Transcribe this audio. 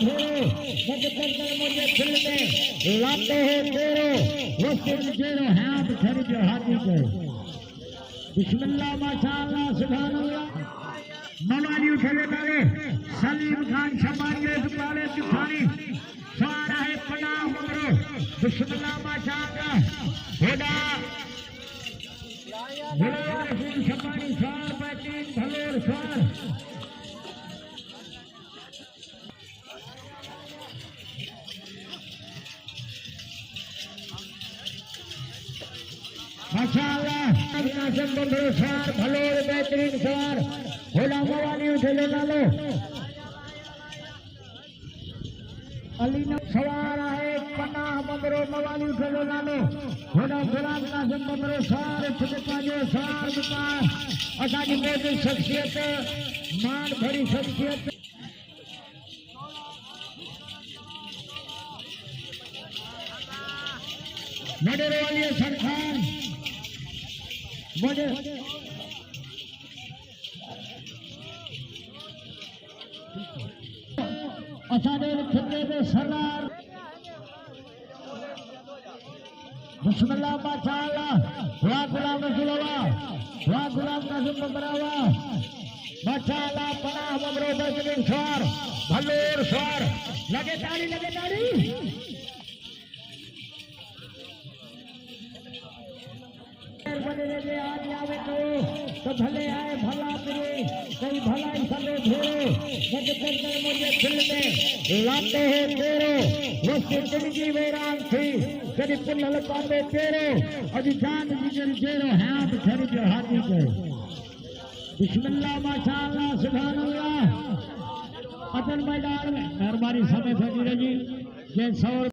घेरो मध्य मुझे फिल्म में लाते हो तेरो वो सिर्फ जेरो हाथ खरीदो हाथी को बिस्मिल्लाह माशाअल्लाह सुभान अल्लाह मवाली उठले डाले सलीम खान शमानिए दुकाने तुखानी सारा है पनाह मगरो बिस्मिल्लाह माशाअल्लाह होदा भोला रसूल शमानी सार बैतीन भलोर सार माशाअल्लाह नाज़म बंदरो सार भलोर बेहतरीन सवार होला मवाली उठले डालो अलीना सवार है पनाह बंदरो मवाली उठले डालो होला गुलाम नाज़म बंदरो सार फुटपाजो सार दुकान असाजी मौजूद शख्सियत मान भरी शख्सियत मडर वाली सरखान मडर असादे खिदे दे सरदार बिस्मिल्लाह माशाअल्लाह वाह गुलाम रसूलल्लाह वाह गुलाम कासिम बबरावा माशाअल्लाह पनाह मगरो बेहतरीन सवार भलोर सवार लगे ताली बने आज आवे तो भले आए भला करे कोई भला इंसानो घेरो मध्य मुझे फिल्म में लाते हो तेरो वो जिंदगी वैरान थी कभी पुनल पाते तेरो अभी जान जिगर जेरो हाथ खरीदो हाथी को बिस्मिल्लाह माशाअल्लाह सुभान अल्लाह अतन मैदान में हमारी समय फकीर जी जय सौर